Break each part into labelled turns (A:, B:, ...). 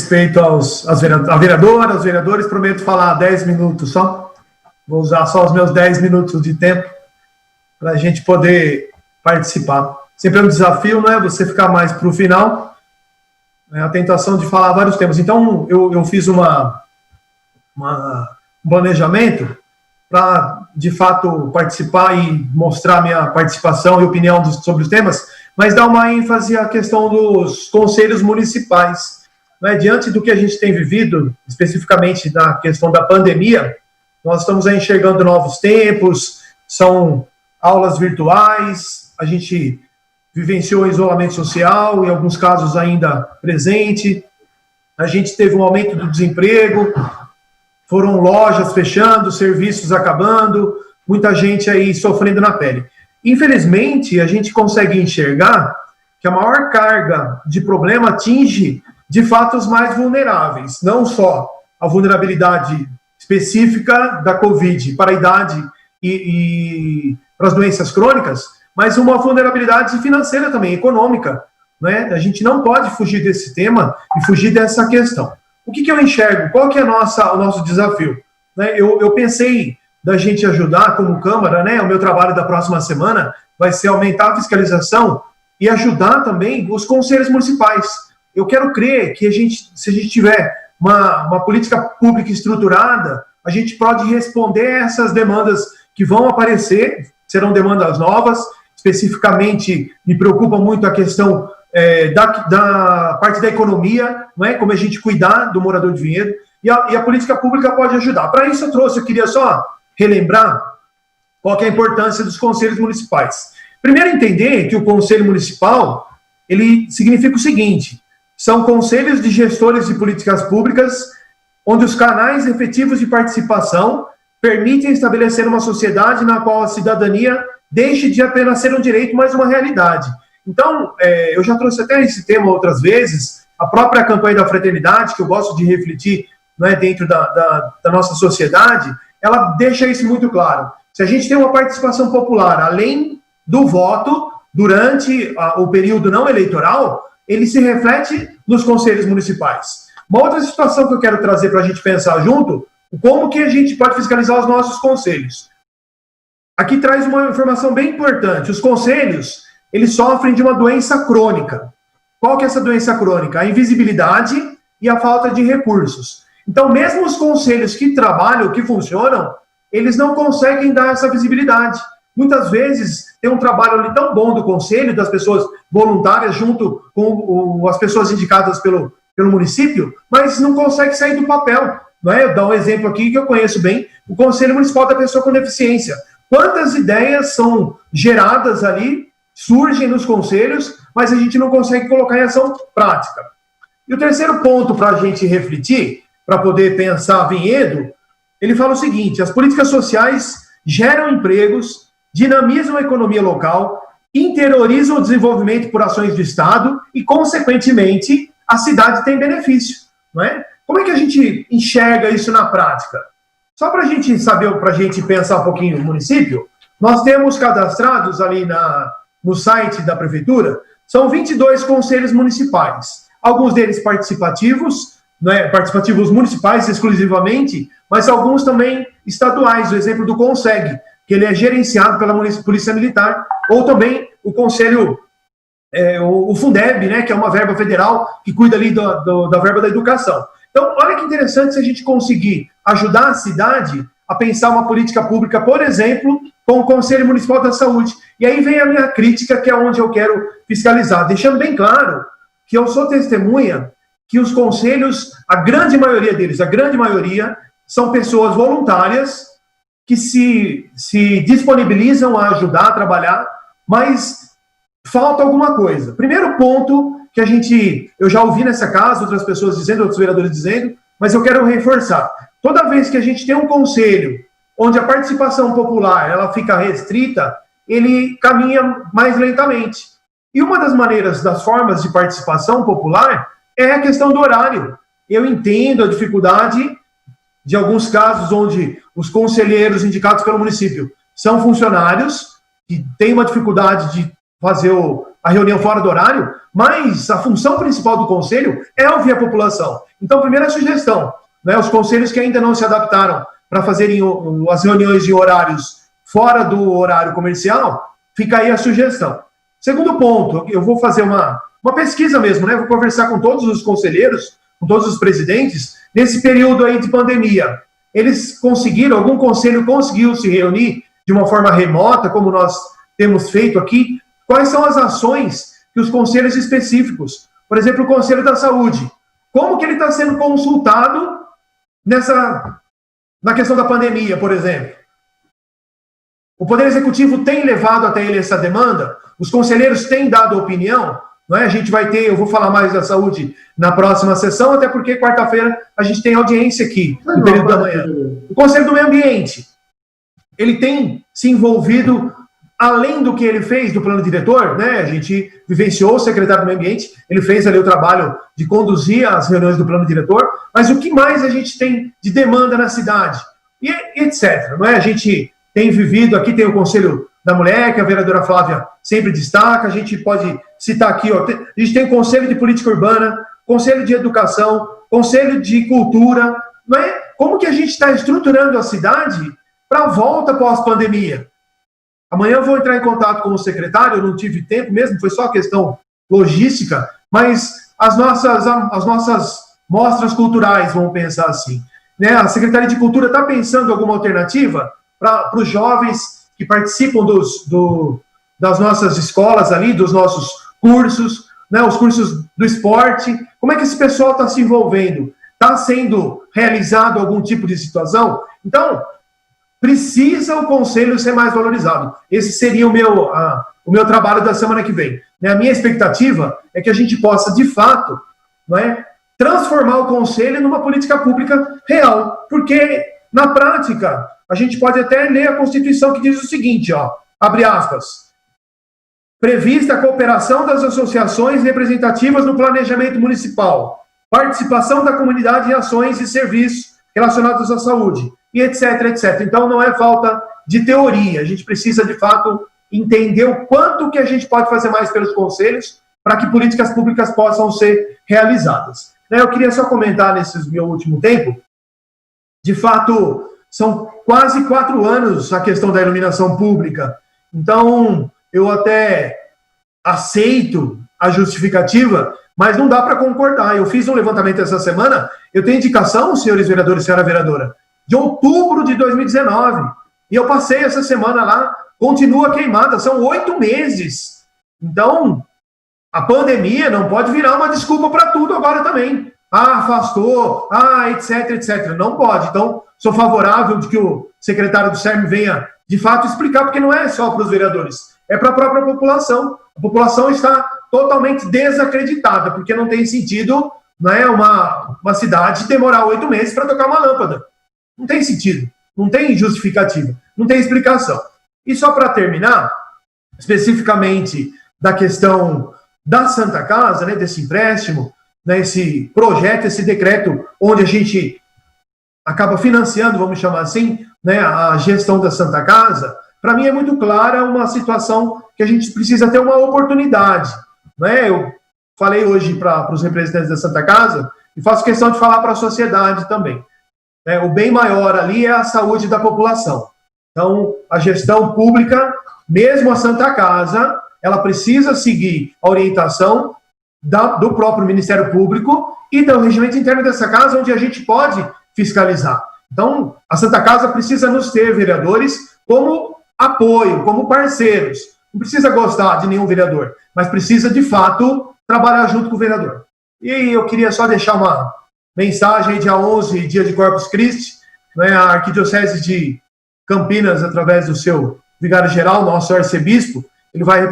A: respeito à vereadora, aos vereadores, prometo falar 10 minutos só. Vou usar só os meus 10 minutos de tempo para a gente poder participar. Sempre é um desafio, né? Você ficar mais para o final. É a tentação de falar vários temas. Então, eu fiz um planejamento para, de fato, participar e mostrar minha participação e opinião sobre os temas, mas dar uma ênfase à questão dos conselhos municipais. Né? Diante do que a gente tem vivido, especificamente na questão da pandemia, nós estamos aí enxergando novos tempos, são aulas virtuais, a gente vivenciou isolamento social, em alguns casos ainda presente, a gente teve um aumento do desemprego, foram lojas fechando, serviços acabando, muita gente aí sofrendo na pele. Infelizmente, a gente consegue enxergar que a maior carga de problema atinge, de fato, os mais vulneráveis, não só a vulnerabilidade específica da Covid para a idade e para as doenças crônicas, mas uma vulnerabilidade financeira também, econômica. Né? A gente não pode fugir desse tema e fugir dessa questão. O que eu enxergo? Qual que é o nosso desafio? Né? Eu pensei da gente ajudar como Câmara, né? O meu trabalho da próxima semana vai ser aumentar a fiscalização e ajudar também os conselhos municipais. Eu quero crer que se a gente tiver uma política pública estruturada, a gente pode responder a essas demandas que vão aparecer, serão demandas novas. Especificamente, me preocupa muito a questão da parte da economia, não é? Como a gente cuidar do morador de Vinhedo, e a política pública pode ajudar. Para isso eu queria só relembrar qual que é a importância dos conselhos municipais. Primeiro, entender que o conselho municipal, ele significa o seguinte: são conselhos de gestores de políticas públicas, onde os canais efetivos de participação permitem estabelecer uma sociedade na qual a cidadania deixe de apenas ser um direito, mas uma realidade. Então, eu já trouxe até esse tema outras vezes, a própria campanha da fraternidade, que eu gosto de refletir, né, dentro da nossa sociedade, ela deixa isso muito claro. Se a gente tem uma participação popular, além do voto, durante o período não eleitoral, ele se reflete nos conselhos municipais. Uma outra situação que eu quero trazer para a gente pensar junto, como que a gente pode fiscalizar os nossos conselhos. Aqui traz uma informação bem importante. Os conselhos, eles sofrem de uma doença crônica. Qual que é essa doença crônica? A invisibilidade e a falta de recursos. Então, mesmo os conselhos que trabalham, que funcionam, eles não conseguem dar essa visibilidade. Muitas vezes, tem um trabalho ali tão bom do conselho, das pessoas voluntárias, junto com as pessoas indicadas pelo município, mas não consegue sair do papel. Não é? Eu dou um exemplo aqui que eu conheço bem, o Conselho Municipal da Pessoa com Deficiência. Quantas ideias são geradas ali, surgem nos conselhos, mas a gente não consegue colocar em ação prática. E o terceiro ponto para a gente refletir, para poder pensar Vinhedo, ele fala o seguinte: as políticas sociais geram empregos, dinamizam a economia local, interiorizam o desenvolvimento por ações do Estado e, consequentemente, a cidade tem benefício. Não é? Como é que a gente enxerga isso na prática? Só para a gente saber, para a gente pensar um pouquinho no município, nós temos cadastrados ali no site da prefeitura, são 22 conselhos municipais, alguns deles participativos, né, participativos municipais exclusivamente, mas alguns também estaduais, o exemplo do CONSEG, que ele é gerenciado pela Polícia Militar, ou também o conselho, o Fundeb, né, que é uma verba federal que cuida ali da verba da educação. Então, olha que interessante se a gente conseguir ajudar a cidade a pensar uma política pública, por exemplo, com o Conselho Municipal da Saúde. E aí vem a minha crítica, que é onde eu quero fiscalizar, deixando bem claro que eu sou testemunha que os conselhos, a grande maioria deles, a grande maioria, são pessoas voluntárias que se disponibilizam a ajudar, a trabalhar, mas falta alguma coisa. Primeiro ponto que eu já ouvi nessa casa, outras pessoas dizendo, outros vereadores dizendo, mas eu quero reforçar. Toda vez que a gente tem um conselho onde a participação popular ela fica restrita, ele caminha mais lentamente. E uma das formas de participação popular é a questão do horário. Eu entendo a dificuldade de alguns casos onde os conselheiros indicados pelo município são funcionários que têm uma dificuldade de fazer a reunião fora do horário, mas a função principal do conselho é ouvir a população. Então, primeira sugestão, né, os conselhos que ainda não se adaptaram para fazerem as reuniões em horários fora do horário comercial, fica aí a sugestão. Segundo ponto, eu vou fazer uma pesquisa mesmo, né? Vou conversar com todos os conselheiros, com todos os presidentes, nesse período aí de pandemia. Eles conseguiram, algum conselho conseguiu se reunir de uma forma remota, como nós temos feito aqui? Quais são as ações que os conselhos específicos, por exemplo, o Conselho da Saúde, como que ele está sendo consultado na questão da pandemia, por exemplo? O Poder Executivo tem levado até ele essa demanda? Os conselheiros têm dado opinião? Não é? A gente vai ter, eu vou falar mais da saúde na próxima sessão, até porque quarta-feira a gente tem audiência aqui, no período da manhã. O Conselho do Meio Ambiente, ele tem se envolvido, além do que ele fez do plano diretor, né? A gente vivenciou o secretário do Meio Ambiente, ele fez ali o trabalho de conduzir as reuniões do plano diretor, mas o que mais a gente tem de demanda na cidade? E etc. Não é? A gente tem vivido, aqui tem o Conselho da Mulher, que a vereadora Flávia sempre destaca, a gente pode citar aqui, ó, a gente tem o Conselho de Política Urbana, Conselho de Educação, Conselho de Cultura, não é? Como que a gente está estruturando a cidade para a volta pós-pandemia? Amanhã eu vou entrar em contato com o secretário, eu não tive tempo mesmo, foi só questão logística, mas as nossas mostras culturais, vamos pensar assim, né? A Secretaria de Cultura está pensando em alguma alternativa para os jovens que participam das nossas escolas ali, dos nossos cursos, né, os cursos do esporte. Como é que esse pessoal está se envolvendo? Está sendo realizado algum tipo de situação? Então, precisa o conselho ser mais valorizado. Esse seria o meu trabalho da semana que vem. Né? A minha expectativa é que a gente possa, de fato, não é, transformar o conselho numa política pública real, porque, na prática, a gente pode até ler a Constituição que diz o seguinte, ó, abre aspas, prevista a cooperação das associações representativas no planejamento municipal, participação da comunidade em ações e serviços relacionados à saúde, e etc, etc. Então, não é falta de teoria, a gente precisa, de fato, entender o quanto que a gente pode fazer mais pelos conselhos para que políticas públicas possam ser realizadas. Eu queria só comentar nesse meu último tempo, de fato, são quase 4 anos a questão da iluminação pública. Então, eu até aceito a justificativa, mas não dá para concordar. Eu fiz um levantamento essa semana, eu tenho indicação, senhores vereadores e senhora vereadora, de outubro de 2019. E eu passei essa semana lá, continua queimada, são 8 meses. Então, a pandemia não pode virar uma desculpa para tudo agora também. Afastou, etc, etc. Não pode. Então, sou favorável de que o secretário do CERM venha, de fato, explicar, porque não é só para os vereadores, é para a própria população. A população está totalmente desacreditada, porque não tem sentido, né, uma cidade demorar 8 meses para tocar uma lâmpada. Não tem sentido, não tem justificativa, não tem explicação. E só para terminar, especificamente da questão da Santa Casa, né, desse empréstimo, né, esse projeto, esse decreto, onde a gente acaba financiando, vamos chamar assim, né, a gestão da Santa Casa, para mim é muito clara uma situação que a gente precisa ter uma oportunidade. Né? Eu falei hoje para os representantes da Santa Casa e faço questão de falar para a sociedade também. Né? O bem maior ali é a saúde da população. Então, a gestão pública, mesmo a Santa Casa, ela precisa seguir a orientação do próprio Ministério Público e do regimento interno dessa casa, onde a gente pode fiscalizar. Então, a Santa Casa precisa nos ter, vereadores, como apoio, como parceiros. Não precisa gostar de nenhum vereador, mas precisa, de fato, trabalhar junto com o vereador. E eu queria só deixar uma mensagem, dia 11, dia de Corpus Christi, né, a Arquidiocese de Campinas, através do seu vigário-geral, nosso arcebispo, ele vai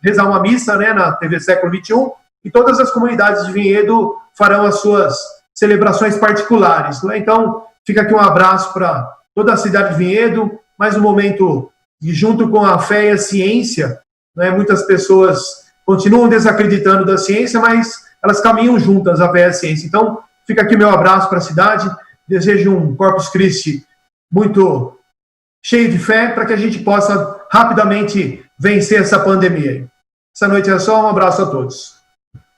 A: rezar uma missa, né, na TV Século XXI, e todas as comunidades de Vinhedo farão as suas celebrações particulares. Né? Então, fica aqui um abraço para toda a cidade de Vinhedo, mais um momento de, junto com a fé e a ciência, né, muitas pessoas continuam desacreditando da ciência, mas elas caminham juntas, a fé e a ciência. Então, fica aqui meu abraço para a cidade, desejo um Corpus Christi muito cheio de fé, para que a gente possa rapidamente vencer essa pandemia. Essa noite é só, um abraço a todos.